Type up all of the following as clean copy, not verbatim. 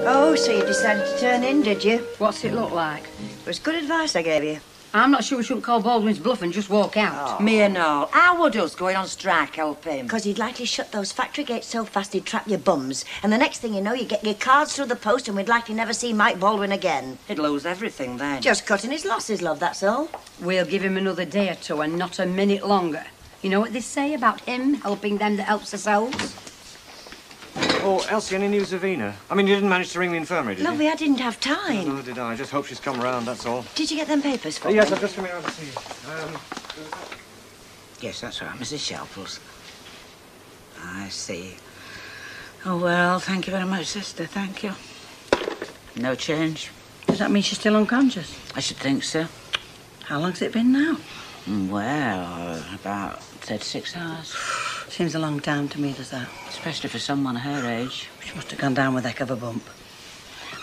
Oh, so you decided to turn in, did you? What's it look like? It was good advice I gave you. I'm not sure we shouldn't call Baldwin's bluff and just walk out. Oh. Me and all. How would us going on strike help him? Because he'd likely shut those factory gates so fast he'd trap your bums. And the next thing you know, you get your cards through the post and we'd likely never see Mike Baldwin again. He'd lose everything then. Just cutting his losses, love, that's all. We'll give him another day or two and not a minute longer. You know what they say about him helping them that helps themselves? Oh, Elsie, any news of Ina? I mean, you didn't manage to ring the infirmary, did you? Lovely, I didn't have time. No, did I? I just hope she's come round, that's all. Did you get them papers for me? Yes, I've just come around to see you. Yes, that's right, Mrs. Shelfels. I see. Oh, well, thank you very much, sister, thank you. No change? Does that mean she's still unconscious? I should think so. How long's it been now? Well, about 36 hours. Seems a long time to me, does that? Especially for someone her age. She must have gone down with a heck of a bump.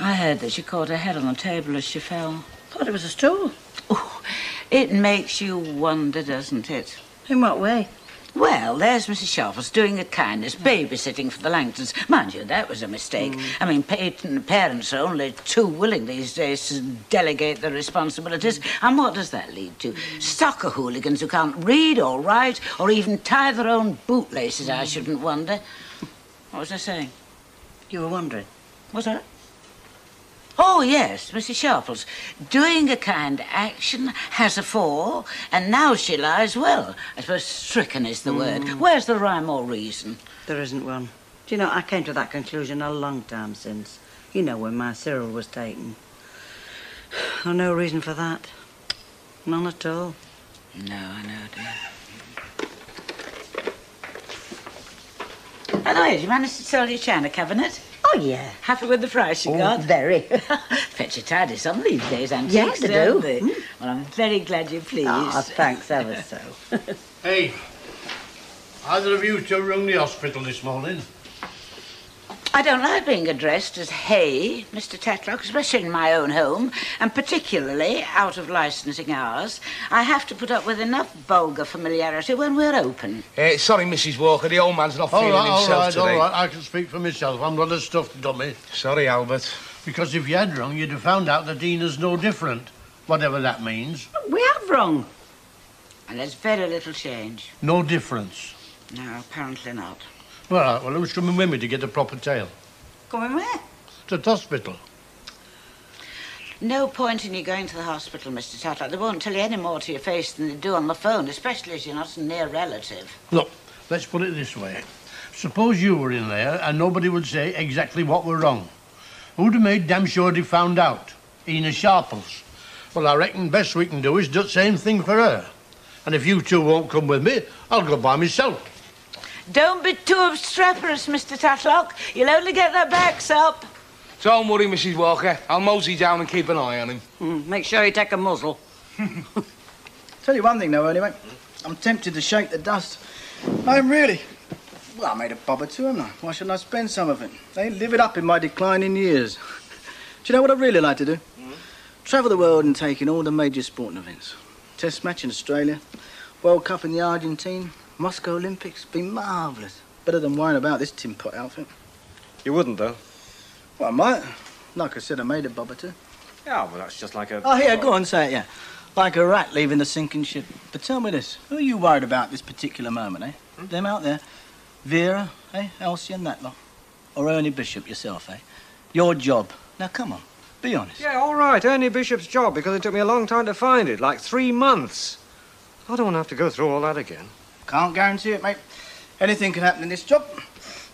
I heard that she caught her head on the table as she fell. Thought it was a stool. Oh, it makes you wonder, doesn't it? In what way? Well, there's Mrs. Shelfels doing a kindness, babysitting for the Langtons. Mind you, that was a mistake. I mean, parents are only too willing these days to delegate their responsibilities. And what does that lead to? Soccer hooligans who can't read or write or even tie their own bootlaces, I shouldn't wonder. What was I saying? You were wondering. Was that? Oh, yes, Mrs. Shelfels. Doing a kind action, has a fall, and now she lies, well, I suppose stricken is the word. Where's the rhyme or reason? There isn't one. Do you know, I came to that conclusion a long time since. You know, when my Cyril was taken. Oh, no reason for that. None at all. No, I know, dear. By the way, did you manage to sell your china cabinet? Oh, yeah. Happy with the price you got? Very. Fetch a tidy some these days, antiques, Yes, they don't do. they? Well, I'm very glad you're pleased. Oh, thanks ever so. Hey, either of you two rung the hospital this morning? I don't like being addressed as Hey, Mr. Tatlock, especially in my own home, and particularly out of licensing hours. I have to put up with enough vulgar familiarity when we're open. Sorry, Mrs. Walker, the old man's not feeling himself today. All right, I can speak for myself. I'm not a stuffed dummy. Sorry, Albert. Because if you had rung, you'd have found out that Ina's no different, whatever that means. We have rung. And there's very little change. No difference. No, apparently not. All right, well, who's coming with me to get the proper tale? Going where? To the hospital. No point in you going to the hospital, Mr. Tatlock. They won't tell you any more to your face than they do on the phone, especially as you're not a near relative. Look, let's put it this way. Suppose you were in there and nobody would say exactly what were wrong. Who'd have made damn sure they found out? Ina Sharples. Well, I reckon best we can do is do the same thing for her. And if you two won't come with me, I'll go by myself. Don't be too obstreperous, Mr. Tatlock. You'll only get their backs up. Don't worry, Mrs. Walker. I'll mosey down and keep an eye on him. Make sure you take a muzzle. Tell you one thing, though, anyway. I'm tempted to shake the dust. I'm really. Well, I made a bob or two, haven't I? Why shouldn't I spend some of it? They live it up in my declining years. Do you know what I'd really like to do? Travel the world and take in all the major sporting events. Test match in Australia, World Cup in the Argentine, Moscow Olympics. Been marvellous. Better than worrying about this tin pot outfit. You wouldn't, though? Well, I might. Like I said, I made a bob or two. Yeah, well, that's just like a... Oh, here, go on, say it, yeah. Like a rat leaving the sinking ship. But tell me this, who are you worried about this particular moment, eh? Them out there? Vera, eh? Elsie and that lot? Or Ernie Bishop yourself, eh? Your job. Now, come on, be honest. Yeah, all right, Ernie Bishop's job, because it took me a long time to find it, like 3 months. I don't want to have to go through all that again. Can't guarantee it, mate. Anything can happen in this job.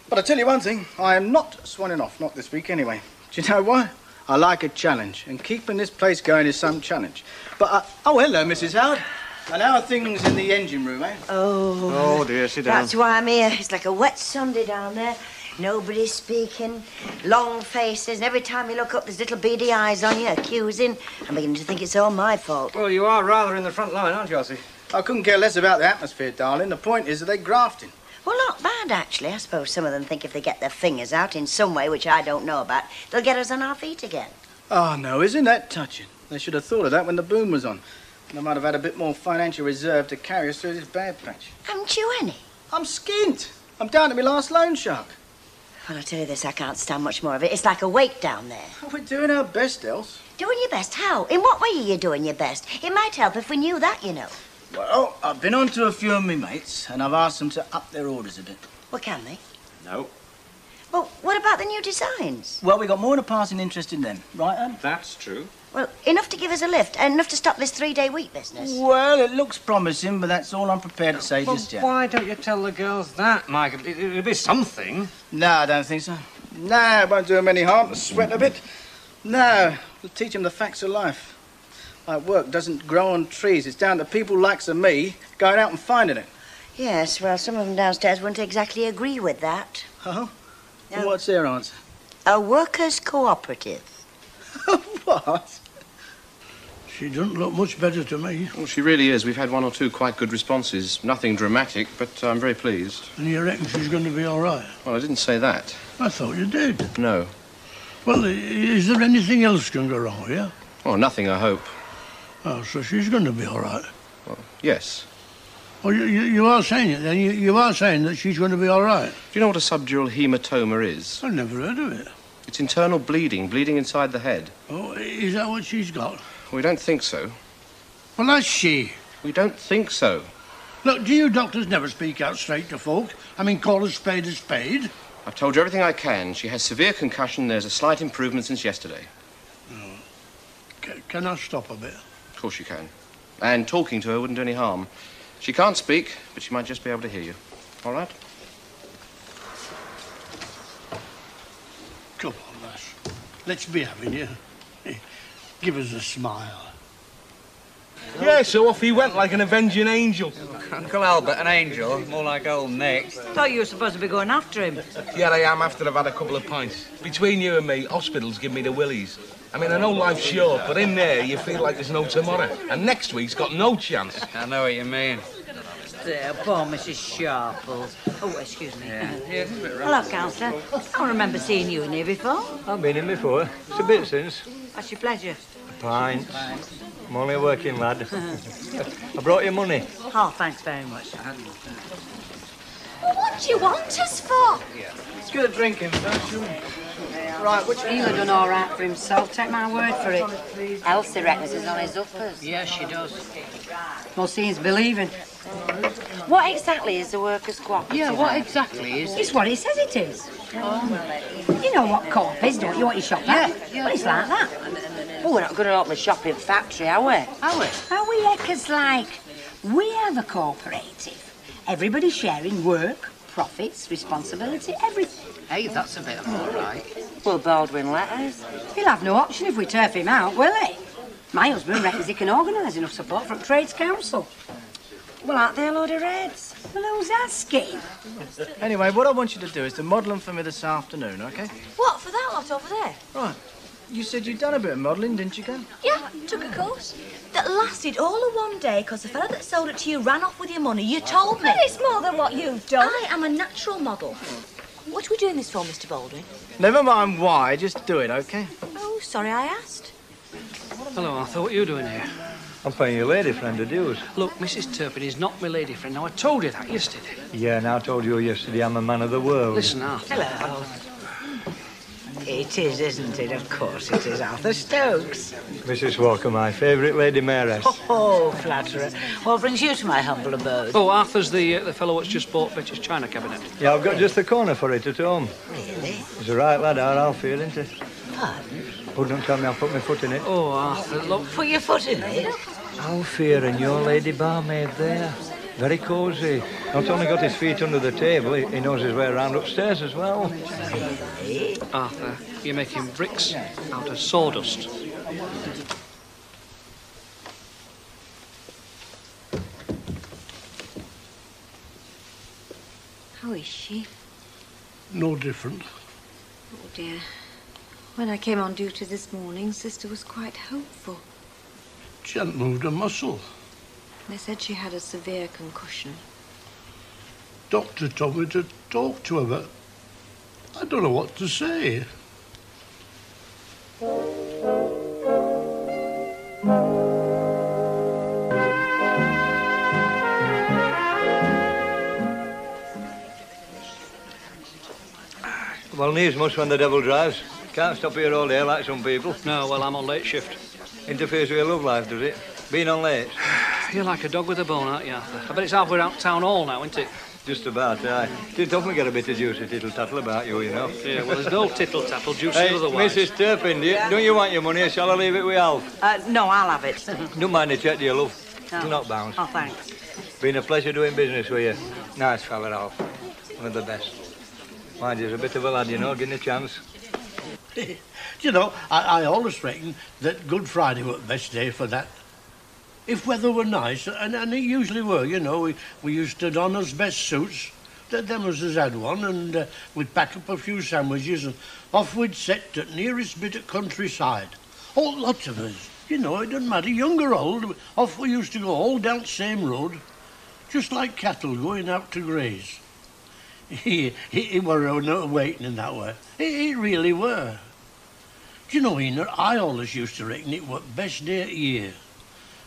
But I'll tell you one thing, I am not swanning off, not this week anyway. Do you know why? I like a challenge, and keeping this place going is some challenge. But, oh, hello, Mrs. Howard. And how are things in the engine room, eh? Oh, dear, sit down. That's why I'm here. It's like a wet Sunday down there. Nobody's speaking, long faces, and every time you look up, there's little beady eyes on you, accusing. I'm beginning to think it's all my fault. Well, you are rather in the front line, aren't you, Elsie? I couldn't care less about the atmosphere, darling. The point is that they're grafting. Well, not bad, actually. I suppose some of them think if they get their fingers out in some way, which I don't know about, they'll get us on our feet again. Oh, no, isn't that touching? They should have thought of that when the boom was on. They might have had a bit more financial reserve to carry us through this bad patch. Haven't you any? I'm skint. I'm down to my last loan shark. Well, I'll tell you this, I can't stand much more of it. It's like a wake down there. We're doing our best, Els. Doing your best? How? In what way are you doing your best? It might help if we knew that, you know. Well, I've been on to a few of my mates, and I've asked them to up their orders a bit. Well, can they? No. Well, what about the new designs? Well, we got more than a passing interest in them, right, Anne? That's true. Well, enough to give us a lift and enough to stop this 3-day week business. Well, it looks promising, but that's all I'm prepared to say Well, just yet. why don't you tell the girls that, Mike? It'll be something. No, I don't think so. No, it won't do them any harm to sweat a bit. No, we'll teach them the facts of life. Like work doesn't grow on trees. It's down to people likes of me going out and finding it. Yes, well, some of them downstairs wouldn't exactly agree with that. Oh? No. And what's their answer? A workers' cooperative. What? She doesn't look much better to me. Well, she really is. We've had 1 or 2 quite good responses. Nothing dramatic, but I'm very pleased. And you reckon she's going to be all right? Well, I didn't say that. I thought you did. No. Well, is there anything else can go wrong with you? Well, nothing, I hope. Oh, so she's going to be all right. Well, yes. Well, you are saying it then. You are saying that she's going to be all right. Do you know what a subdural hematoma is? I've never heard of it. It's internal bleeding inside the head. Oh, is that what she's got? We don't think so. Well, that's she. We don't think so. Look, do you doctors never speak out straight to folk? I mean, call a spade a spade? I've told you everything I can. She has severe concussion. There's a slight improvement since yesterday. Can I stop a bit? Of course you can. And talking to her wouldn't do any harm. She can't speak, but she might just be able to hear you. All right? Come on, lass. Let's be having you. Give us a smile. Yeah, so off he went like an avenging angel. Uncle Albert, an angel, more like old Nick. Thought you were supposed to be going after him. Here I am after I've had a couple of pints. Between you and me, hospitals give me the willies. I mean, I know life's short, but in there you feel like there's no tomorrow. And next week's got no chance. I know what you mean. There, poor Mrs. Sharples. Oh, excuse me. Yeah, it's a bit rough. Hello, Councillor. I don't remember seeing you in here before. I've been in before. It's a bit since. What's your pleasure? Pints. I'm only a working lad. I brought you money. Oh, thanks very much. What do you want us for? It's good drinking first, shouldn't it? Right, which He'll have done all right for himself, take my word for it. Elsie reckons he's on his uppers. Yes, she does. Well, seeing's believing. What exactly is the workers' cooperative? Yeah, what exactly is It's what it says it is. You know what co-op is, don't you? What you shop at? Yeah. Well, it's like that. Oh, we're not going to open a shop in factory, are we? Are we? Are we eckers like? We have a cooperative. Everybody sharing work, profits, responsibility, everything. Hey, that's a bit all right. Well, Baldwin let us. He'll have no option if we turf him out, will he? My husband reckons he can organise enough support from Trades Council. Well, aren't they a load of reds? Well, who's asking? Anyway, what I want you to do is to model them for me this afternoon, OK? What, for that lot over there? Right. You said you'd done a bit of modelling, didn't you, Ken? Yeah, took a course. That lasted all of one day because the fella that sold it to you ran off with your money. You told me. But it's more than what you've done. I am a natural model. What are we doing this for, Mr. Baldwin? Never mind why, just do it, OK? Oh, sorry I asked. Hello, Arthur. What are you doing here? I'm paying your lady friend a dues. Look, Mrs. Turpin is not my lady friend. Now, I told you that yesterday. Yeah, and I told you yesterday I'm a man of the world. Listen, Arthur. Hello. It is, isn't it? Of course it is, Arthur Stokes. Mrs. Walker, my favourite lady mayoress. Oh, flatterer. What brings you to my humble abode? Oh, Arthur's the fellow that's just bought Betty's china cabinet. Yeah, I've got just the corner for it at home. Really? He's a right lad, our Alfie, isn't he? Pardon? Oh, don't tell me I'll put my foot in it. Oh, Arthur, look. Put your foot in it. Alfie and your lady barmaid there. Very cosy. Not only got his feet under the table, he knows his way around upstairs as well. Really? Arthur, you're making bricks out of sawdust. How is she? No different. Oh, dear. When I came on duty this morning, Sister was quite hopeful. She hadn't moved a muscle. They said she had a severe concussion. Doctor told me to talk to her, but I don't know what to say. Well, needs must when the devil drives. Can't stop here all day like some people. No, well, I'm on late shift. Interferes with your love life, does it? Being on late? You're like a dog with a bone, aren't you, Arthur? I bet it's halfway out town hall now, isn't it? Just about, aye. Didn't often get a bit of juicy tittle-tattle about you, you know. Yeah, well, there's no tittle-tattle, juicy Hey, otherwise. Mrs. Turpin, don't you want your money, or shall I leave it with Alf? No, I'll have it. Don't mind the check, dear love. No. You're not bound. Oh, thanks. Been a pleasure doing business with you. Nice fella, Alf. One of the best. Mind you, he's a bit of a lad, you know, give him a chance. You know, I always reckon that Good Friday was the best day for that. If weather were nice, and it usually were, you know, we used to don us best suits. Them as us had one, and we'd pack up a few sandwiches, and off we'd set to the nearest bit of countryside. Oh, lots of us. You know, it doesn't matter, young or old, off we used to go all down the same road, just like cattle going out to graze. It were no waiting in that way. It really were. Do you know, Ina, I always used to reckon it was the best day of the year,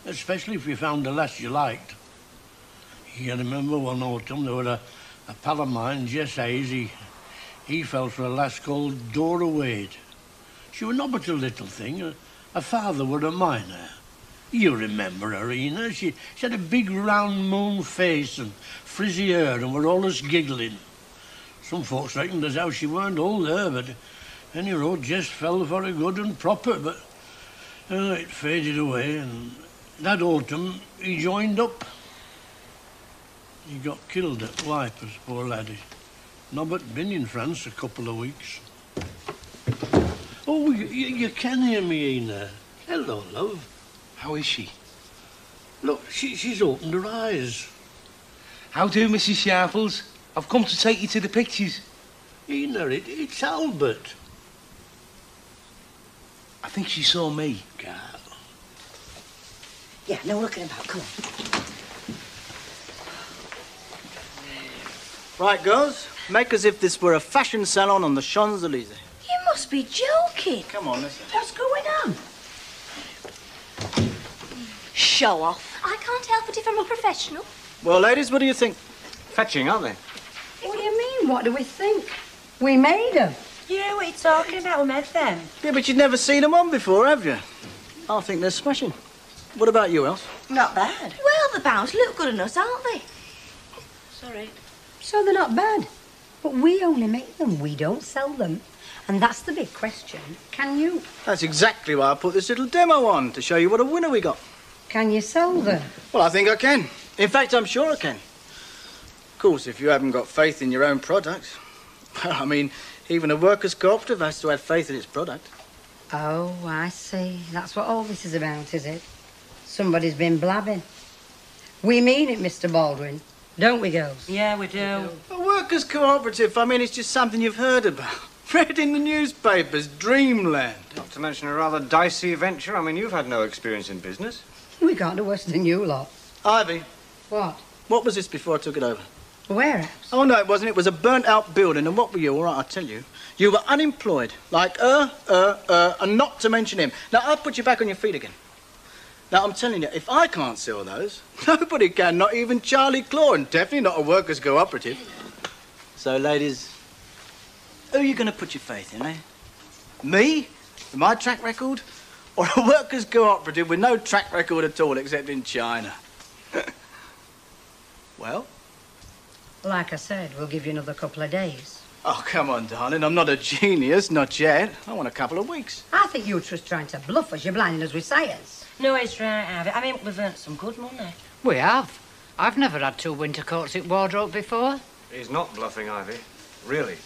especially if you found a lass you liked. You remember one autumn there were a pal of mine, Jess Hayes, he fell for a lass called Dora Wade. She was not but a little thing. Her father were a miner. You remember her, Ina. She had a big round moon face and frizzy hair and were always giggling. Some folks reckoned as how she weren't old there, but any road Jess fell for a good and proper, but it faded away, and that autumn he joined up. He got killed at Wipers, poor laddie. Not but been in France a couple of weeks. Oh, you can hear me, Ina. Hello, love. How is she? Look, she's opened her eyes. How do, Mrs. Sharples? I've come to take you to the pictures. Ina, it's Albert. I think she saw me. Carl. Yeah, no looking about. Come on. Right, girls, make as if this were a fashion salon on the Champs-Élysées. You must be joking. Come on, listen. What's going on? Show off. I can't help it if I'm a professional. Well, ladies, what do you think? Fetching, aren't they? What do you mean? What do we think? We made them. You know what you're talking about? We made them. Yeah, but you've never seen them on before, have you? I think they're smashing. What about you, Els? Not bad. Well, the bounds look good enough, aren't they? Sorry. So they're not bad. But we only make them. We don't sell them. And that's the big question. Can you? That's exactly why I put this little demo on, to show you what a winner we got. Can you sell them? Well, I think I can. In fact, I'm sure I can. Of course, if you haven't got faith in your own product. I mean, even a workers' cooperative has to have faith in its product. Oh, I see. That's what all this is about, is it? Somebody's been blabbing. We mean it, Mr. Baldwin. Don't we, girls? Yeah, we do. A workers' cooperative, I mean, it's just something you've heard about. Read in the newspapers, dreamland. Not to mention a rather dicey venture. I mean, you've had no experience in business. We can't do worse than you lot. Ivy. What? What was this before I took it over? A warehouse? Oh, no, it wasn't. It was a burnt-out building. And what were you? All right, I'll tell you. You were unemployed. Like, and not to mention him. Now, I'll put you back on your feet again. Now, I'm telling you, if I can't sell those, nobody can, not even Charlie Claw, and definitely not a workers' cooperative. So, ladies, who are you going to put your faith in, eh? Me, with my track record, or a workers' cooperative with no track record at all except in China? Well? Like I said, we'll give you another couple of days. Oh, come on, darling. I'm not a genius, not yet. I want a couple of weeks. I think you were just trying to bluff us. You're blinding us with science. No, it's right, Ivy. I mean, we've earned some good money. We have. I've never had 2 winter coats at wardrobe before. He's not bluffing, Ivy. Really.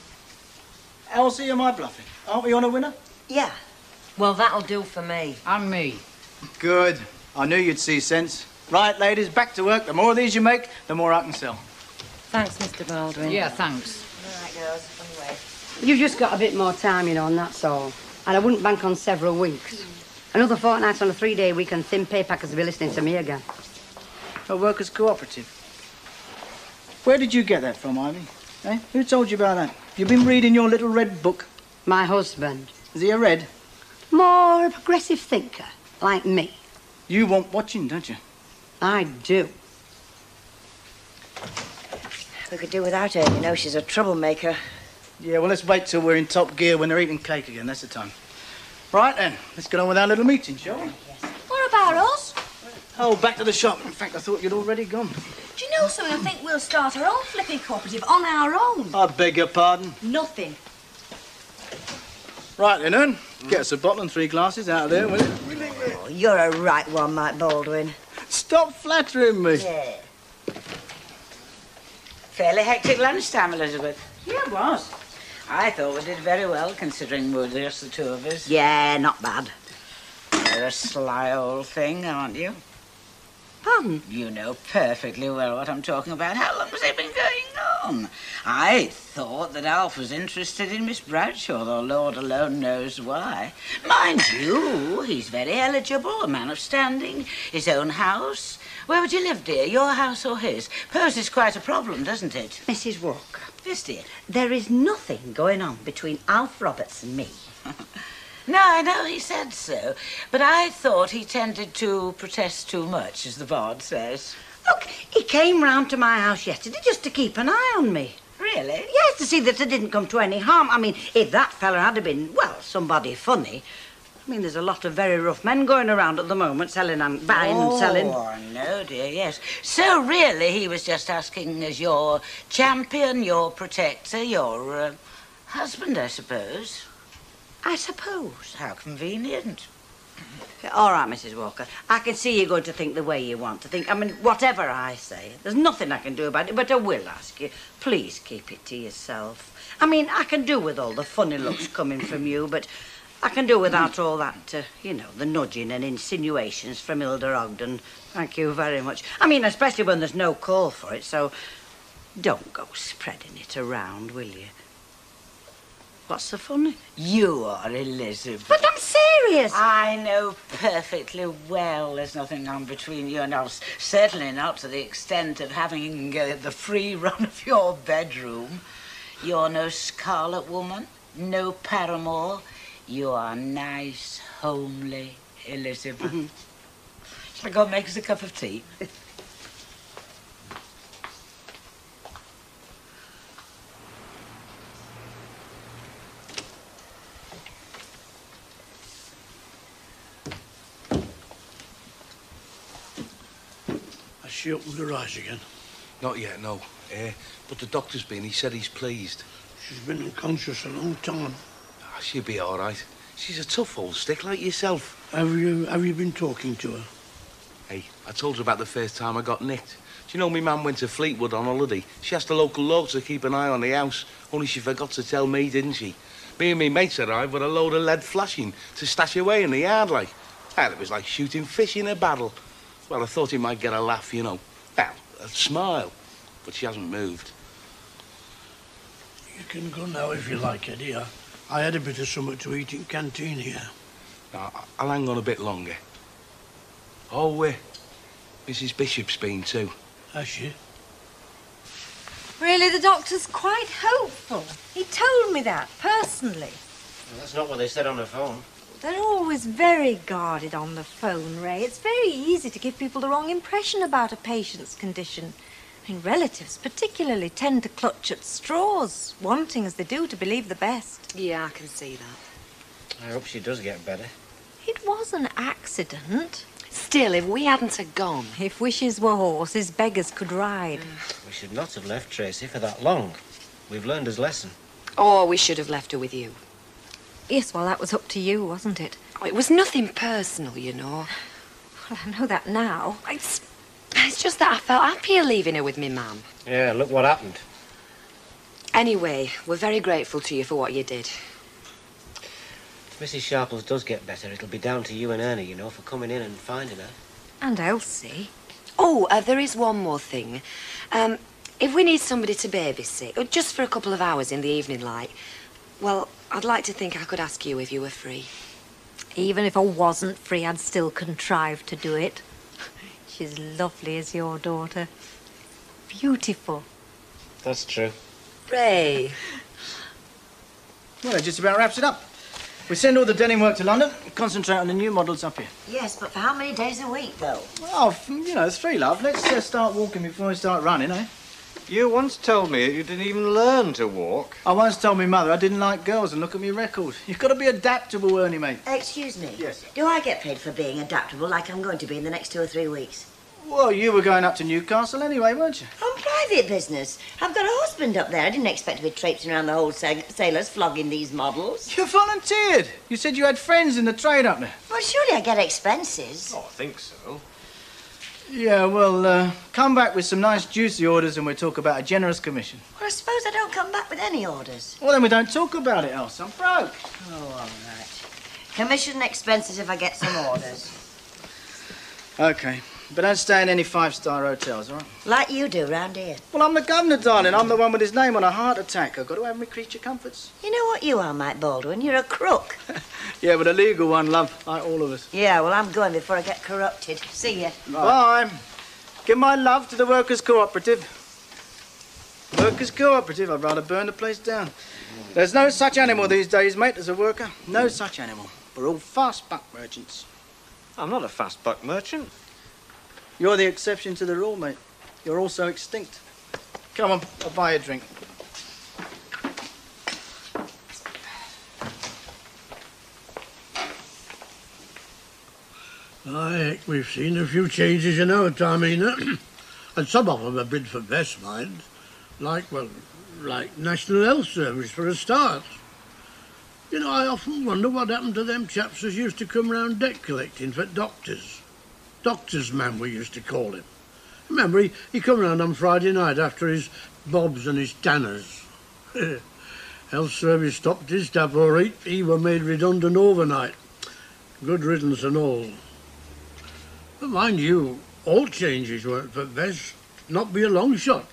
Elsie, am I bluffing? Aren't we on a winner? Yeah. Well, that'll do for me. And me. Good. I knew you'd see sense. Right, ladies, back to work. The more of these you make, the more I can sell. Thanks, Mr. Baldwin. Yeah, thanks. All right, girls, on the way. You've just got a bit more time, you know, and that's all. And I wouldn't bank on several weeks. Another fortnight on a 3-day week and thin pay packers will be listening to me again. A workers' cooperative. Where did you get that from, Ivy? Eh? Who told you about that? You've been reading your little red book. My husband. Is he a red? More a progressive thinker, like me. You want watching, don't you? I do. We could do without her. You know, she's a troublemaker. Yeah, well, let's wait till we're in top gear when they're eating cake again. That's the time. Right, then. Let's get on with our little meeting, shall we? What about us? Oh, back to the shop. In fact, I thought you'd already gone. Do you know something? I think we'll start our own flipping cooperative on our own. I beg your pardon. Nothing. Right, then, Ern. Get us a bottle and 3 glasses out of there, will you? Oh, you're a right one, Mike Baldwin. Stop flattering me. Yeah. Fairly hectic lunchtime, Elizabeth. Yeah, it was. I thought we did very well, considering we were just the 2 of us. Yeah, not bad. You're a sly old thing, aren't you? Pardon? You know perfectly well what I'm talking about. How long has it been going on? I thought that Alf was interested in Miss Bradshaw, though Lord alone knows why. Mind you, he's very eligible, a man of standing, his own house. Where would you live, dear? Your house or his? Poses quite a problem, doesn't it? Mrs. Walker. Yes, dear. There is nothing going on between Alf Roberts and me. No, I know he said so, but I thought he tended to protest too much, as the bard says. Look, he came round to my house yesterday just to keep an eye on me. Really? Yes, to see that I didn't come to any harm. I mean, if that fella had been, well, somebody funny. I mean, there's a lot of very rough men going around at the moment, selling and buying and selling. Oh, no, dear, yes. So, really, he was just asking as your champion, your protector, your husband, I suppose. I suppose. How convenient. All right, Mrs. Walker. I can see you're going to think the way you want to think. I mean, whatever I say, there's nothing I can do about it, but I will ask you, please keep it to yourself. I mean, I can do with all the funny looks coming from you, but I can do without all that, you know, the nudging and insinuations from Hilda Ogden. Thank you very much. I mean, especially when there's no call for it, so don't go spreading it around, will you? What's so funny? You are, Elizabeth. But I'm serious. I know perfectly well there's nothing on between you and us. Certainly not to the extent of having the free run of your bedroom. You're no Scarlet Woman, no paramour. You are nice, homely Elizabeth. Shall I go and make us a cup of tea? Has she opened her eyes again? Not yet, no. But the doctor's been. He said he's pleased. She's been unconscious a long time. She'll be all right. She's a tough old stick like yourself. Have you been talking to her? Hey, I told her about the first time I got nicked. Do you know my mum went to Fleetwood on holiday? She asked the local lord to keep an eye on the house. Only she forgot to tell me, didn't she? Me and me mates arrived with a load of lead flashing to stash away in the yard like. Well, it was like shooting fish in a barrel. Well, I thought he might get a laugh, you know. Well, a smile. But she hasn't moved. You can go now if you like, Eddie. I had a bit of something to eat in canteen here. No, I'll hang on a bit longer. Oh, Mrs. Bishop's been too. Has she? Really, the doctor's quite hopeful. He told me that, personally. Well, that's not what they said on the phone. They're always very guarded on the phone, Ray. It's very easy to give people the wrong impression about a patient's condition. I mean, relatives particularly tend to clutch at straws, wanting, as they do, to believe the best. Yeah, I can see that. I hope she does get better. It was an accident. Still, if we hadn't have gone... If wishes were horses, beggars could ride. We should not have left Tracy for that long. We've learned his lesson. Or we should have left her with you. Yes, well, that was up to you, wasn't it? Oh, it was nothing personal, you know. Well, I know that now. It's just that I felt happier leaving her with me, Mum. Yeah, look what happened. Anyway, we're very grateful to you for what you did. If Mrs. Sharples does get better, it'll be down to you and Ernie, you know, for coming in and finding her. And Elsie. Oh, there is one more thing. If we need somebody to babysit, just for a couple of hours in the evening light, well, I'd like to think I could ask you if you were free. Even if I wasn't free, I'd still contrive to do it. She's lovely as your daughter. Beautiful. That's true. Ray. Well, that just about wraps it up. We send all the denim work to London, concentrate on the new models up here. Yes, but for how many days a week, though? Well, you know, 3, love. Let's start walking before we start running, eh? You once told me that you didn't even learn to walk. I once told my mother I didn't like girls, and look at me record. You've got to be adaptable, Ernie, mate. Excuse me? Yes, sir. Do I get paid for being adaptable like I'm going to be in the next 2 or 3 weeks? Well, you were going up to Newcastle anyway, weren't you? On private business. I've got a husband up there. I didn't expect to be traipsing around the whole sailors flogging these models. You volunteered. You said you had friends in the trade up there. Well, surely I get expenses. Oh, I think so. Yeah, well, come back with some nice juicy orders and we'll talk about a generous commission. Well, I suppose I don't come back with any orders. Well, then we don't talk about it, else I'm broke. Oh, all right. Commission expenses if I get some orders. OK. But don't stay in any five-star hotels, all right? Like you do round here. Well, I'm the governor, darling. I'm the one with his name on a heart attack. I've got to have my creature comforts. You know what you are, Mike Baldwin? You're a crook. Yeah, but a legal one, love, like all of us. Yeah, well, I'm going before I get corrupted. See ya. Bye. Give my love to the Workers' Cooperative. Workers' Cooperative, I'd rather burn the place down. There's no such animal these days, mate, as a worker. No such animal. We're all fast-buck merchants. I'm not a fast buck merchant. You're the exception to the rule, mate. You're also extinct. Come on, I'll buy you a drink. Aye, we've seen a few changes in our time, Ena. And some of them a bit for best, mind. Like National Health Service, for a start. You know, I often wonder what happened to them chaps that used to come round debt collecting for doctors. Doctor's man, we used to call him. Remember, he come round on Friday night after his bobs and his tanners. Health Service stopped his tap all right. He were made redundant overnight. Good riddance and all. But mind you, all changes weren't for best. Not be a long shot.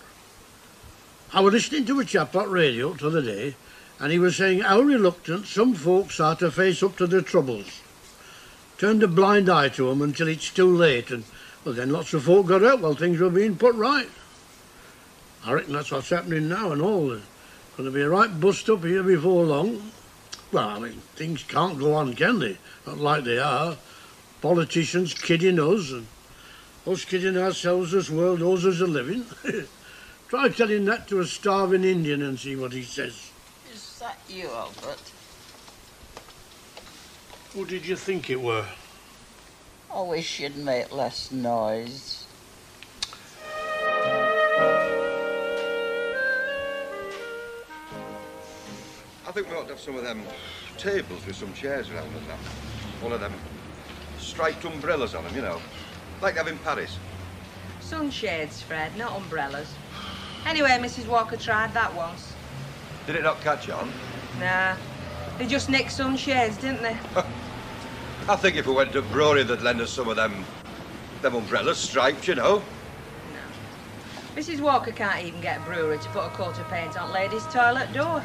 I was listening to a chap on radio t'other day, and he was saying how reluctant some folks are to face up to their troubles. Turned a blind eye to them until it's too late, and, well, then lots of folk got out while things were being put right. I reckon that's what's happening now and all. There's going to be a right bust up here before long. Well, I mean, things can't go on, can they? Not like they are. Politicians kidding us, and us kidding ourselves as well, those as are living. Try telling that to a starving Indian and see what he says. Is that you, Albert? Who did you think it were? I wish you'd make less noise. I think we ought to have some of them tables with some chairs around and that. One of them striped umbrellas on them, you know. Like they have in Paris. Sunshades, Fred, not umbrellas. Anyway, Mrs. Walker tried that once. Did it not catch on? Nah. They just nicked sunshades, didn't they? I think if we went to Brewery, they'd lend us some of them umbrellas, striped, you know. No. Mrs. Walker can't even get a brewery to put a coat of paint on ladies' toilet door.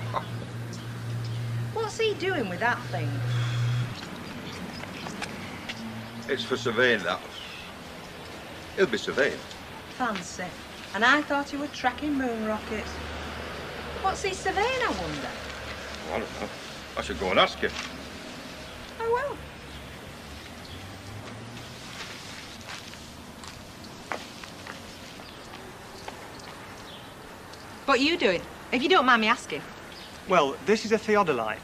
What's he doing with that thing? It's for surveying, that. He'll be surveying. Fancy. And I thought he were tracking moon rockets. What's he surveying, I wonder? I don't know. I should go and ask him. Oh, well. What are you doing? If you don't mind me asking. Well, this is a theodolite.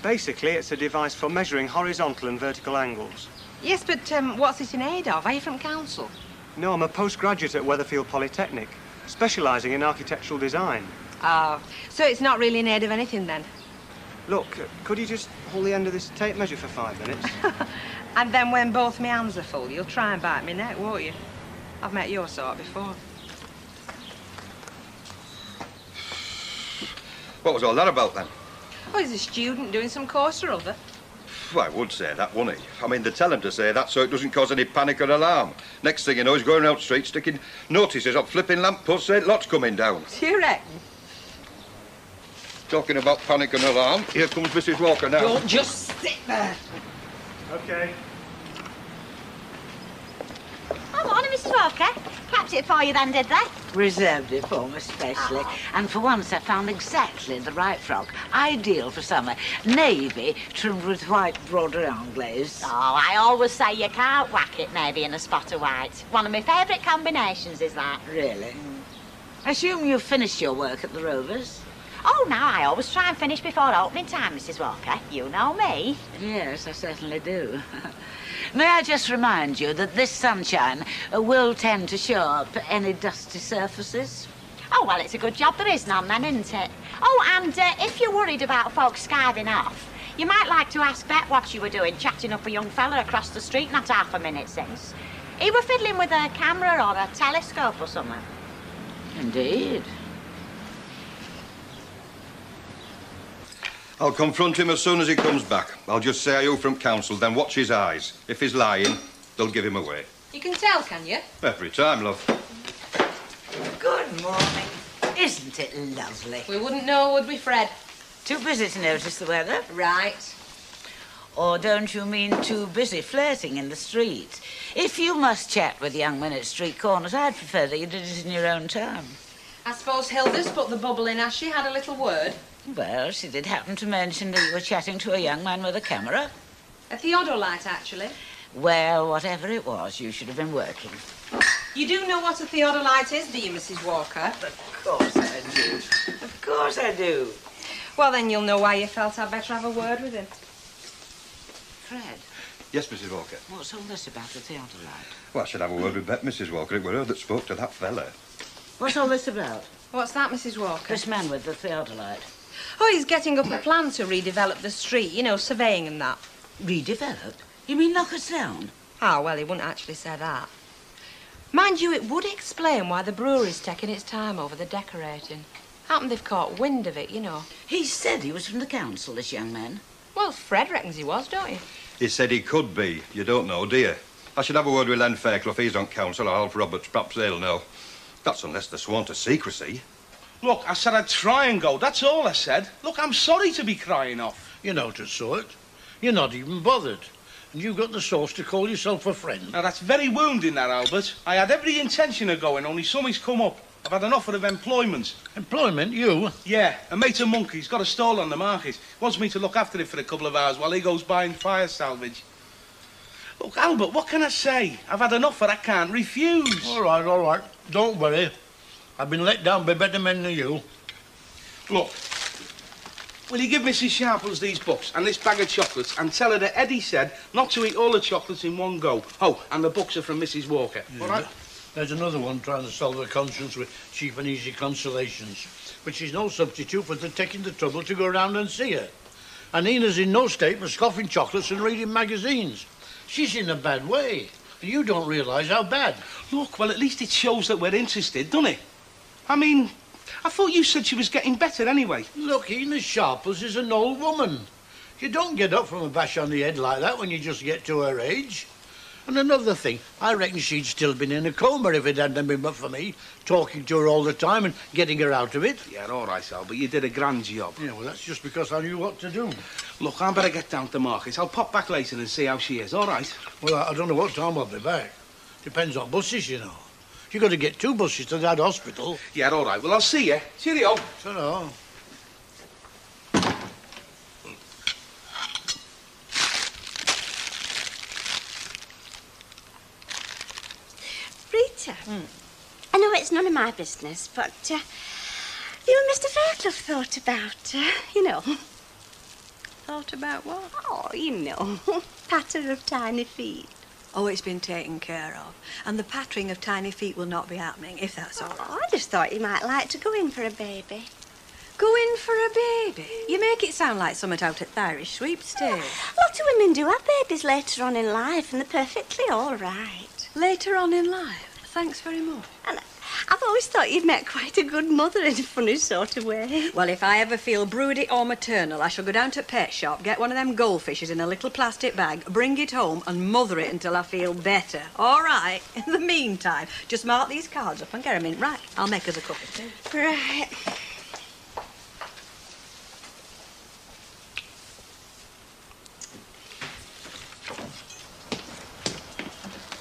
Basically, it's a device for measuring horizontal and vertical angles. Yes, but what's it in aid of? Are you from council? No, I'm a postgraduate at Weatherfield Polytechnic, specialising in architectural design. Oh, so it's not really in aid of anything then? Look, could you just hold the end of this tape measure for 5 minutes? And then when both my hands are full, you'll try and bite me neck, won't you? I've met your sort before. What was all that about, then? Oh, he's a student doing some course or other. Well, I would say that, wouldn't he? I mean, they tell him to say that so it doesn't cause any panic or alarm. Next thing you know, he's going around street sticking notices up flipping lampposts saying lots coming down. Do you reckon? Talking about panic and alarm, here comes Mrs. Walker now. Don't just sit there. OK. Oh, morning, Mrs. Walker. Kept it for you then, did they? Reserved it for me especially. And for once I found exactly the right frock. Ideal for summer. Navy, trimmed with white broderie anglaise. Oh, I always say you can't whack it navy in a spot of white. One of my favourite combinations is that. Really? I assume you've finished your work at the Rovers? Oh, now I always try and finish before opening time, Mrs. Walker. You know me. Yes, I certainly do. May I just remind you that this sunshine will tend to show up any dusty surfaces? Oh, well, it's a good job there is none then, isn't it? Oh, and if you're worried about folks skiving off, you might like to ask Bet what you were doing chatting up a young fella across the street not half a minute since. He were fiddling with a camera or a telescope or something. Indeed. I'll confront him as soon as he comes back. I'll just say I owe from council, then watch his eyes. If he's lying, they'll give him away. You can tell, can you? Every time, love. Good morning. Isn't it lovely? We wouldn't know, would we, Fred? Too busy to notice the weather? Right. Or don't you mean too busy flirting in the street? If you must chat with young men at street corners, I'd prefer that you did it in your own time. I suppose Hilda's put the bubble in, has she? Had a little word? Well, she did happen to mention that you were chatting to a young man with a camera. A theodolite, actually. Well, whatever it was, you should have been working. You do know what a theodolite is, do you, Mrs. Walker? Of course I do. Of course I do. Well, then you'll know why you felt I'd better have a word with him. Fred. Yes, Mrs. Walker. What's all this about the theodolite? Well, I should have a word with Bet, Mrs. Walker. It were her that spoke to that fella. What's all this about? What's that, Mrs. Walker? This man with the theodolite. Oh, he's getting up a plan to redevelop the street, you know, surveying and that. Redevelop? You mean knock us down? Ah, well, he wouldn't actually say that. Mind you, it would explain why the brewery's taking its time over the decorating. Happened they've caught wind of it, you know. He said he was from the council, this young man. Well, Fred reckons he was, don't you? He said he could be. You don't know, do you? I should have a word with Len Fairclough. He's on council, or Alf Roberts. Perhaps they'll know. That's unless they're sworn to secrecy. Look, I said I'd try and go. That's all I said. Look, I'm sorry to be crying off. You're not a sort. You're not even bothered. And you've got the sauce to call yourself a friend. Now, that's very wounding, that, Albert. I had every intention of going, only something's come up. I've had an offer of employment. Employment? You? Yeah, a mate of Monkey's got a stall on the market. Wants me to look after it for a couple of hours while he goes buying fire salvage. Look, Albert, what can I say? I've had an offer I can't refuse. All right. Don't worry. I've been let down by better men than you. Look, will you give Mrs. Sharples these books and this bag of chocolates and tell her that Eddie said not to eat all the chocolates in one go? Oh, and the books are from Mrs. Walker. Yeah. All right? There's another one trying to solve her conscience with cheap and easy consolations. But she's no substitute for taking the trouble to go round and see her. And Ina's in no state for scoffing chocolates and reading magazines. She's in a bad way. And you don't realise how bad. Look, well, at least it shows that we're interested, doesn't it? I mean, I thought you said she was getting better anyway. Look, Ina Sharples is an old woman. You don't get up from a bash on the head like that when you just get to her age. And another thing, I reckon she'd still been in a coma if it hadn't been for me, talking to her all the time and getting her out of it. Yeah, all right, Al, but you did a grand job. Yeah, well, that's just because I knew what to do. Look, I better get down to market. I'll pop back later and see how she is, all right? Well, I don't know what time I'll be back. Depends on buses, you know. You've got to get 2 buses to that hospital. Yeah, all right. Well, I'll see you. Cheerio. Ta-ra. Rita, I know it's none of my business, but you and Mr. Fairclough thought about, you know. Thought about what? Oh, you know, patter of tiny feet. Oh, it's been taken care of. And the pattering of tiny feet will not be happening, if that's all right. Oh, I just thought you might like to go in for a baby. Go in for a baby? You make it sound like something out at the Irish sweepstakes. Lots of women do have babies later on in life, and they're perfectly all right. Later on in life? Thanks very much. And I've always thought you'd met quite a good mother in a funny sort of way. Well, if I ever feel broody or maternal, I shall go down to a pet shop, get one of them goldfishes in a little plastic bag, bring it home and mother it until I feel better. All right. In the meantime, just mark these cards up and get 'em in. Right, I'll make us a cup of tea. Right.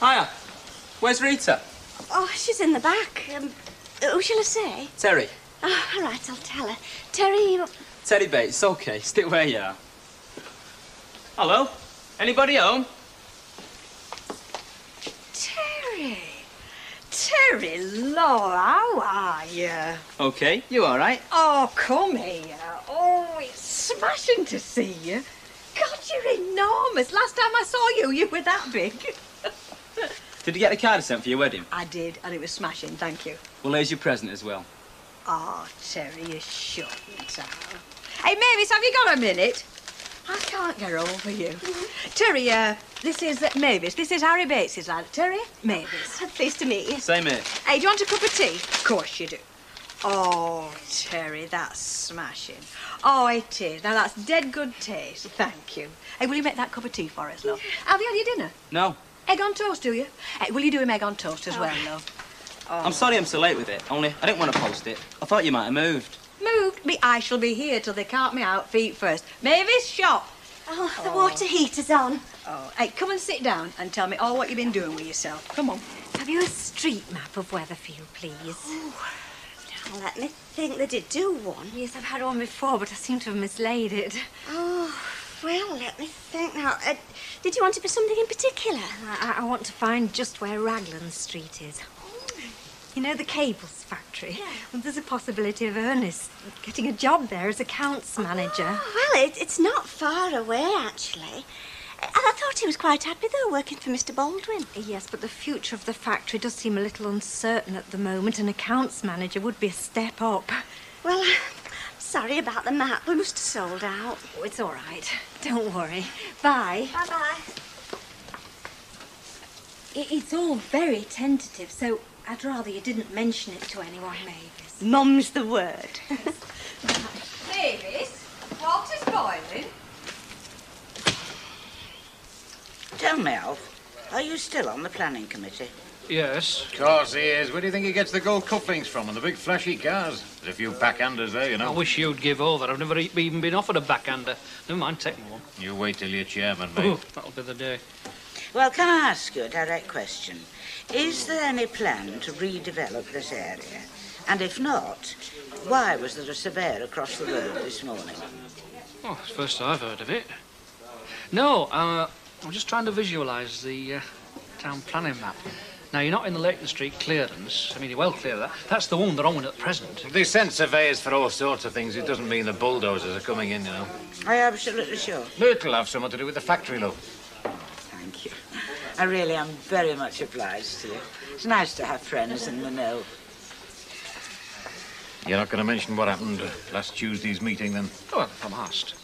Hiya. Where's Rita? Oh, she's in the back. Who shall I say? Terry. Oh, all right, I'll tell her. Terry, Terry Bates, okay. Stick where you are. Hello? Anybody home? Terry. Terry Law, how are you? Okay, you all right? Oh, come here. Oh, it's smashing to see you. God, you're enormous. Last time I saw you, you were that big. Did you get the card I sent for your wedding? I did, and it was smashing, thank you. Well, there's your present as well. Oh, Terry, you shouldn't have. Hey, Mavis, have you got a minute? I can't get over you. Terry, this is Mavis. This is Harry Bates's lad. Terry, Mavis. Pleased to meet you. Same here. Hey, do you want a cup of tea? Of course you do. Oh, Terry, that's smashing. Oh, it is. Now, that's dead good taste. Thank you. Hey, will you make that cup of tea for us, love? Have you had your dinner? No. Egg on toast, do you? Hey, will you do him egg on toast as well, love? Oh. I'm sorry I'm so late with it, only I didn't want to post it. I thought you might have moved. Moved? Me, I shall be here till they cart me out feet first. Mavis, shop. Oh, the water heater's on. Oh, hey, come and sit down and tell me all what you've been doing with yourself. Come on. Have you a street map of Weatherfield, please? Oh, now let me think. They did do one. Yes, I've had one before, but I seem to have mislaid it. Oh, well, let me think now. Did you want it for something in particular? I want to find just where Raglan Street is. You know the cables factory? Yeah. Well, there's a possibility of Ernest getting a job there as accounts manager. Oh, well, it's not far away, actually. And I thought he was quite happy, though, working for Mr. Baldwin. Yes, but the future of the factory does seem a little uncertain at the moment. An accounts manager would be a step up. Well, sorry about the map. We must have sold out. Oh, it's all right. Don't worry. Bye. Bye-bye. It's all very tentative, so I'd rather you didn't mention it to anyone, Mavis. Mum's the word. Mavis, water's boiling. Tell me, Alf, are you still on the planning committee? Yes. Of course he is. Where do you think he gets the gold cufflinks from and the big flashy cars? There's a few backhanders there, you know. I wish you'd give over. I've never even been offered a backhander. Never mind taking one. You wait till you're chairman, mate. Oh, that'll be the day. Well, can I ask you a direct question? Is there any plan to redevelop this area? And if not, why was there a surveyor across the road this morning? Oh, it's the first I've heard of it. No, I'm just trying to visualise the town planning map. Now, you're not in the Leighton Street clearance. I mean, you're well clear of that. That's the one they're on at present. They send surveyors for all sorts of things. It doesn't mean the bulldozers are coming in, you know. Are you absolutely sure? It'll have something to do with the factory, love. Thank you. I really am very much obliged to you. It's nice to have friends in the know. You're not going to mention what happened last Tuesday's meeting, then? Well, I'm asked.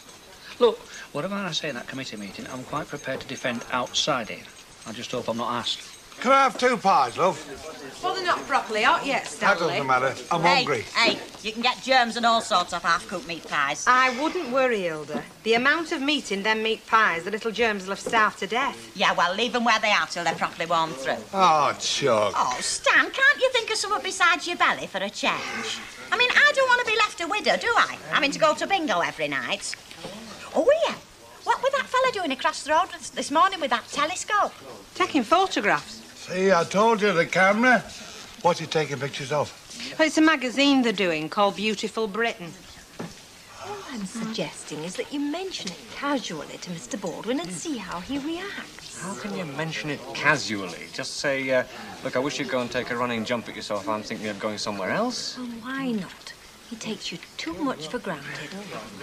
Look, whatever I say in that committee meeting, I'm quite prepared to defend outside it. I just hope I'm not asked. Can I have 2 pies, love? Well, they're not broccoli out yet, That Stanley. doesn't matter. I'm hungry. Hey, you can get germs and all sorts of half-cooked meat pies. I wouldn't worry, Hilda. The amount of meat in them meat pies, the little germs will have starved to death. Yeah, well, leave them where they are till they're properly warmed through. Oh, Chuck. Oh, Stan, can't you think of something besides your belly for a change? I mean, I don't want to be left a widow, do I? Having to go to bingo every night. Oh, yeah. What was that fella doing across the road this morning with that telescope? Taking photographs. See, I told you, the camera. What's he taking pictures of? Well, it's a magazine they're doing called Beautiful Britain. All I'm suggesting is that you mention it casually to Mr. Baldwin and see how he reacts. How can you mention it casually? Just say, look, I wish you'd go and take a running jump at yourself. I'm thinking of going somewhere else. Well, why not? He takes you too much for granted.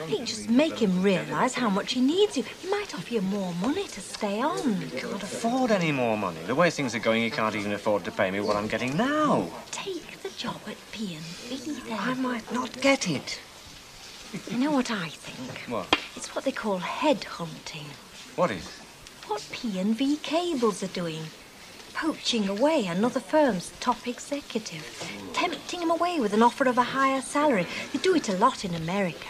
I think just make him realise how much he needs you. He might offer you more money to stay on. You can't afford any more money. The way things are going, you can't even afford to pay me what I'm getting now. Take the job at P&V then. I might not get it. You know what I think? What? It's what they call headhunting. What is? What P&V Cables are doing. Poaching away another firm's top executive. Tempting him away with an offer of a higher salary. They do it a lot in America.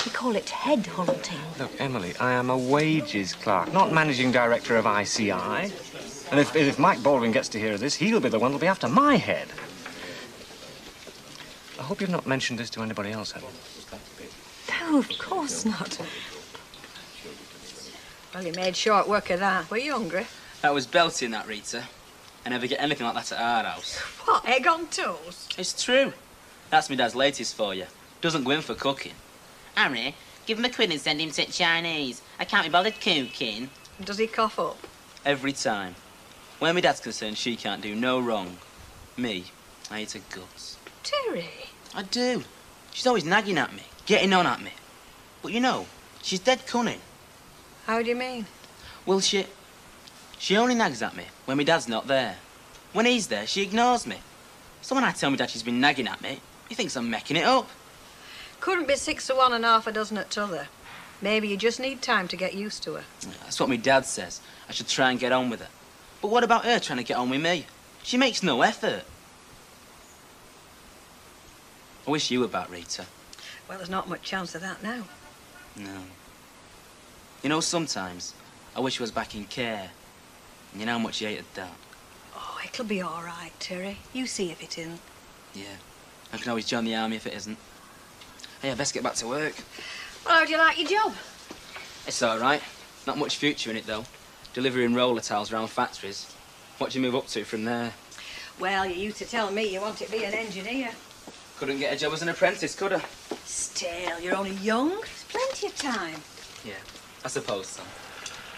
They call it headhunting. Look, Emily, I am a wages clerk, not managing director of ICI. And if Mike Baldwin gets to hear of this, he'll be the one that'll be after my head. I hope you've not mentioned this to anybody else, have you? No, of course not. Well, you made short work of that. Were you hungry? That was belting, that, Rita. I never get anything like that at our house. What, egg on toast? It's true. That's my dad's latest for you. Doesn't go in for cooking. Harry, give him a quid and send him to Chinese. I can't be bothered cooking. Does he cough up? Every time. Where my dad's concerned, she can't do no wrong. Me, I hate her guts. Terry. I do. She's always nagging at me, getting on at me. But you know, she's dead cunning. How do you mean? Well, she only nags at me when my dad's not there. When he's there, she ignores me. So when I tell my dad she's been nagging at me, he thinks I'm making it up. Couldn't be 6 to 1 and half a dozen at t'other. Maybe you just need time to get used to her. That's what my dad says. I should try and get on with her. But what about her trying to get on with me? She makes no effort. I wish you were back, Rita. Well, there's not much chance of that now. No. You know, sometimes I wish I was back in care. And you know how much you hated that. Oh, it'll be all right, Terry. You see if it isn't. Yeah. I can always join the army if it isn't. Hey, I best get back to work. Well, how do you like your job? It's all right. Not much future in it, though. Delivering roller tiles around factories. What do you move up to from there? Well, you used to tell me you wanted to be an engineer. Couldn't get a job as an apprentice, could I? Still, you're only young. There's plenty of time. Yeah, I suppose so.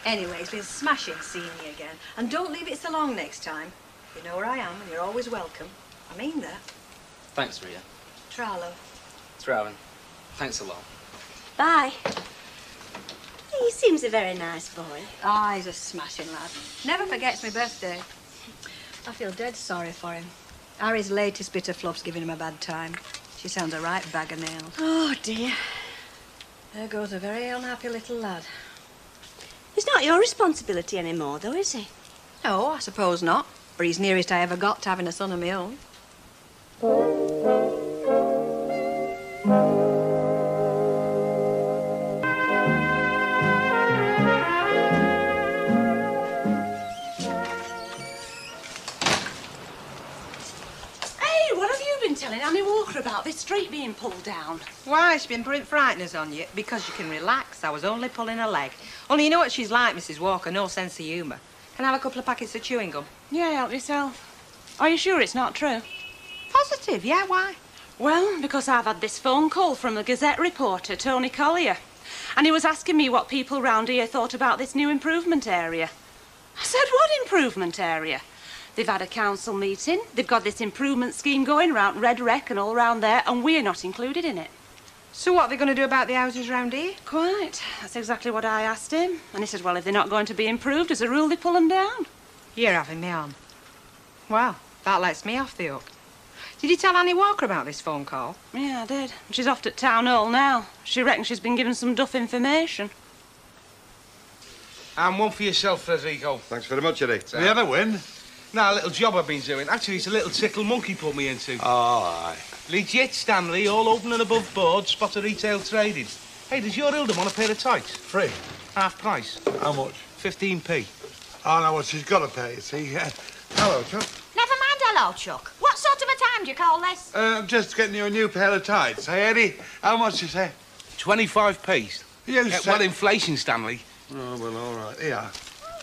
Anyway, it's been smashing seeing you again. And don't leave it so long next time. You know where I am, and you're always welcome. I mean that. Thanks, Ria. Tralo. Throwan. Thanks a lot. Bye. He seems a very nice boy. Ah, he's a smashing lad. Never forgets my birthday. I feel dead sorry for him. Harry's latest bit of fluff's giving him a bad time. She sounds a right bag of nails. Oh, dear. There goes a very unhappy little lad. He's not your responsibility anymore, though, is he? No, I suppose not. But he's nearest I ever got to having a son of my own. Telling Annie Walker about this street being pulled down. Why, she's been brilliant frightening on you because you can relax. I was only pulling a leg. Only you know what she's like, Mrs. Walker, no sense of humour. Can I have a couple of packets of chewing gum? Yeah, help yourself. Are you sure it's not true? Positive, yeah, why? Well, because I've had this phone call from the Gazette reporter, Tony Collier. And he was asking me what people round here thought about this new improvement area. I said, what improvement area? They've had a council meeting, they've got this improvement scheme going around Red Wreck and all round there, and we're not included in it. So what are they going to do about the houses round here? Quite. That's exactly what I asked him. And he said, well, if they're not going to be improved, as a rule, they pull them down. You're having me on. Well, that lets me off the hook. Did you tell Annie Walker about this phone call? Yeah, I did. She's off at town hall now. She reckons she's been given some duff information. And one for yourself, Federico. Thanks very much, Eddie. We had a win. No, a little job I've been doing. Actually, it's a little tickle monkey put me into. Oh, aye. Legit, Stanley, all open and above board, spot of retail trading. Hey, does your Hilda want a pair of tights? Free. Half price. How much? 15p. Oh, no, well, she's got to pay, you see. Hello, Chuck. Never mind hello, Chuck. What sort of a time do you call this? I'm just getting you a new pair of tights. Hey, Eddie, how much you say? 25p. You said... Well, inflation, Stanley. Oh, well, all right. Here.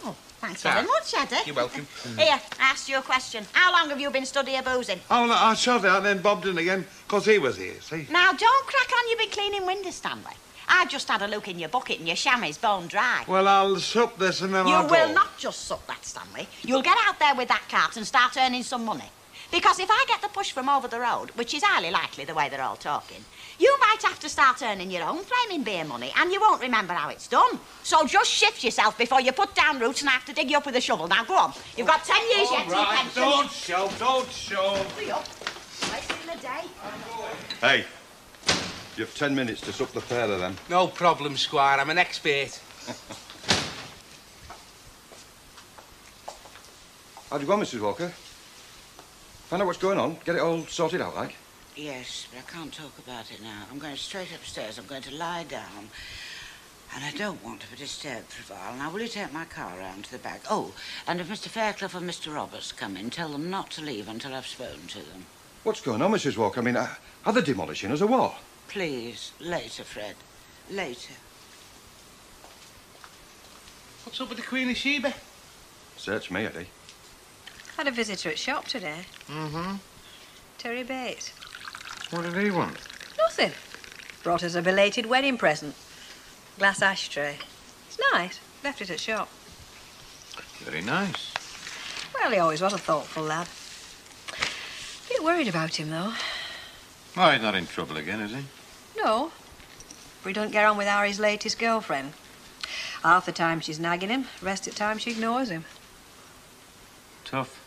Oh, thanks very much, Eddie. You're welcome. Here, I asked you a question. How long have you been studying boozing? Oh, no, I shot out and then bobbed in again, 'cause he was here, see? Now, don't crack on you've been cleaning windows, Stanley. I've just had a look in your bucket and your chamois bone dry. Well, I'll sup this and then I'll You go. will not just suck that, Stanley. You'll get out there with that cart and start earning some money. Because if I get the push from over the road, which is highly likely the way they're all talking, you might have to start earning your own flaming beer money and you won't remember how it's done. So just shift yourself before you put down roots and I have to dig you up with a shovel. Now, go on. You've got 10 years yet to your Right, pension. don't shove. Hurry up. Wasting the day. Hey, you've 10 minutes to suck the pair of them. No problem, Squire. I'm an expert. How'd you go, Mrs. Walker? Find out what's going on. Get it all sorted out, like. Yes, but I can't talk about it now. I'm going straight upstairs. I'm going to lie down. And I don't want to be disturbed for a while. Now, will you take my car round to the back? Oh, and if Mr. Fairclough and Mr. Roberts come in, tell them not to leave until I've spoken to them. What's going on, Mrs. Walker? I mean, are they demolishing us or what? Please, later, Fred. Later. What's up with the Queen of Sheba? Search me, Eddie. Had a visitor at shop today. Mm-hmm. Terry Bates. What did he want? Nothing. Brought us a belated wedding present. Glass ashtray. It's nice. Left it at shop. Very nice. Well, he always was a thoughtful lad. bit worried about him, though. Oh, he's not in trouble again, is he? No. But he don't get on with Harry's latest girlfriend. Half the time she's nagging him, rest of the time she ignores him. Tough.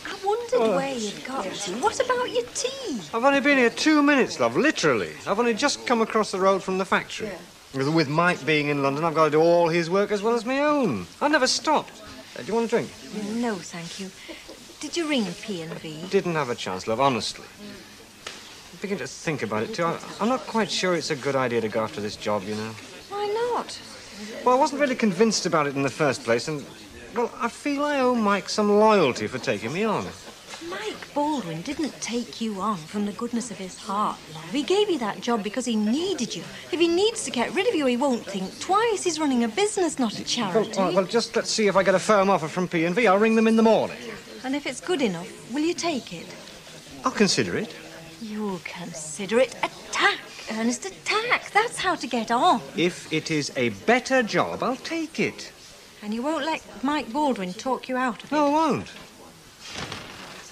I wondered where you'd got to. What about your tea? I've only been here 2 minutes, love, literally. I've only just come across the road from the factory. With Mike being in London, I've got to do all his work as well as my own. I never stopped. Do you want a drink? No, thank you. Did you ring P&V? Didn't have a chance, love, honestly. I'm beginning to think about it, too. I'm not quite sure it's a good idea to go after this job, you know. Why not? Well, I wasn't really convinced about it in the first place, and, well, I feel I owe Mike some loyalty for taking me on. Mike Baldwin didn't take you on from the goodness of his heart, love. He gave you that job because he needed you. If he needs to get rid of you, he won't think twice. He's running a business, not a charity. Well, just let's see if I get a firm offer from P&V. I'll ring them in the morning. And if it's good enough, will you take it? I'll consider it. You'll consider it. Attack, Ernest, attack. That's how to get on. If it is a better job, I'll take it. And you won't let Mike Baldwin talk you out of it? No, I won't.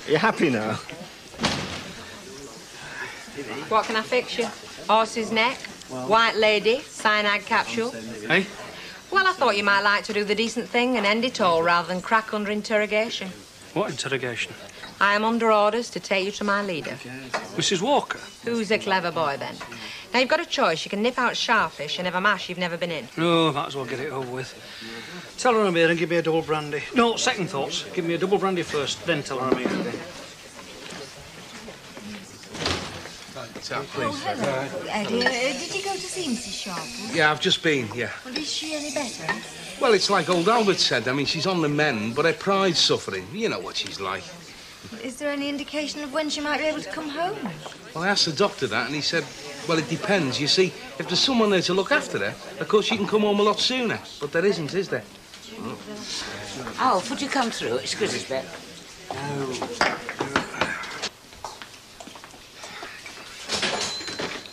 Are you happy now? What can I fix you? Horse's neck, white lady, cyanide capsule. Hey? Well, I thought you might like to do the decent thing and end it all rather than crack under interrogation. What interrogation? I am under orders to take you to my leader. Mrs. Walker? Who's a clever boy, then? Now, you've got a choice. You can nip out Sharfish and have a mash you've never been in. No, might as well get it over with. Tell her I'm here and give me a double brandy. No, second thoughts. Give me a double brandy first, then tell her I'm here. Oh, hello, Eddie. Did you go to see Mrs. Sharple? Yeah, I've just been, yeah. Well, is she any better? Well, it's like old Albert said. I mean, she's on the mend, but her pride's suffering. You know what she's like. Is there any indication of when she might be able to come home? Well, I asked the doctor that, and he said, well, it depends. You see, if there's someone there to look after her, of course she can come home a lot sooner. But there isn't, is there? Alf, would you come through? Excuse us, Ben.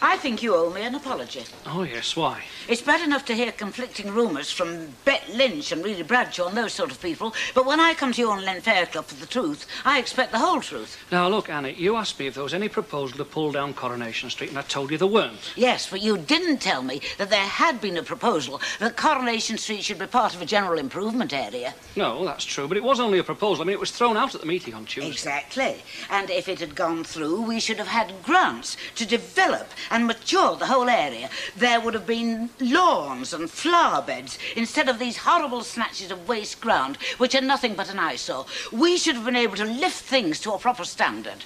I think you owe me an apology. Oh, yes, why? It's bad enough to hear conflicting rumours from Bet Lynch and Reedy Bradshaw and those sort of people, but when I come to you on Len Fair Club for the truth, I expect the whole truth. Now, look, Annie, you asked me if there was any proposal to pull down Coronation Street, and I told you there weren't. Yes, but you didn't tell me that there had been a proposal that Coronation Street should be part of a general improvement area. No, that's true, but it was only a proposal. I mean, it was thrown out at the meeting on Tuesday. Exactly. And if it had gone through, we should have had grants to develop and mature the whole area. There would have been lawns and flower beds instead of these horrible snatches of waste ground, which are nothing but an eyesore. We should have been able to lift things to a proper standard.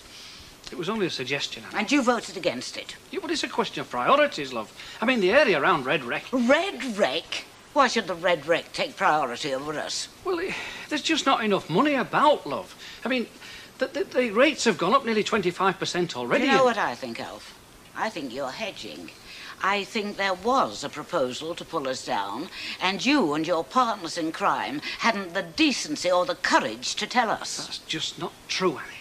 It was only a suggestion, Annie. And you voted against it. Yeah, but it's a question of priorities, love. I mean, the area around Red Wreck... Red Wreck? Why should the Red Wreck take priority over us? Well, there's just not enough money about, love. I mean, the rates have gone up nearly 25% already. Do you know what I think, Alf? I think you're hedging. I think there was a proposal to pull us down, and you and your partners in crime hadn't the decency or the courage to tell us. That's just not true, Annie.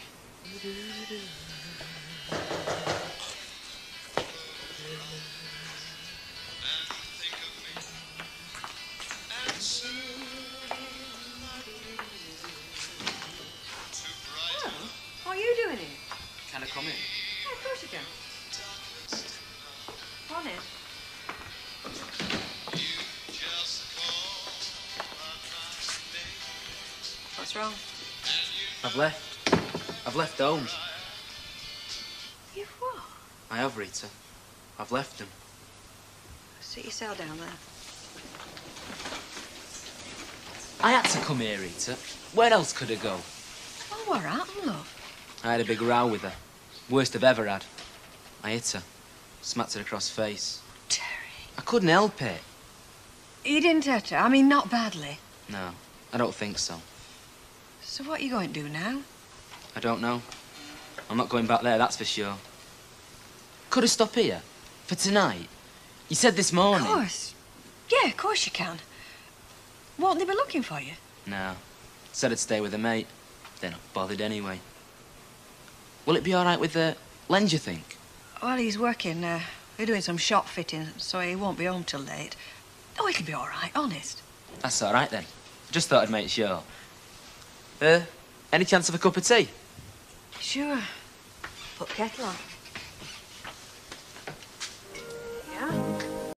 What are you doing here? Can I come in? Yeah, of course you can. Come on in. What's wrong? I've left home. You've what? I have, Rita. I've left them. Sit yourself down there. I had to come here, Rita. Where else could I go? Oh, what happened, love? I had a big row with her. Worst I've ever had. I hit her. Smacked her across the face. Terry. I couldn't help it. You didn't hurt her? I mean, not badly. No, I don't think so. So what are you going to do now? I don't know. I'm not going back there, that's for sure. Could I stop here? For tonight? You said this morning. Of course. Yeah, of course you can. Won't they be looking for you? No. Said I'd stay with a mate. They're not bothered anyway. Will it be all right with Len, do you think? Well, he's working. They're doing some shop fitting, so he won't be home till late. Oh, it'll be all right, honest. That's all right then. Just thought I'd make sure. Any chance of a cup of tea? Sure. Put kettle on.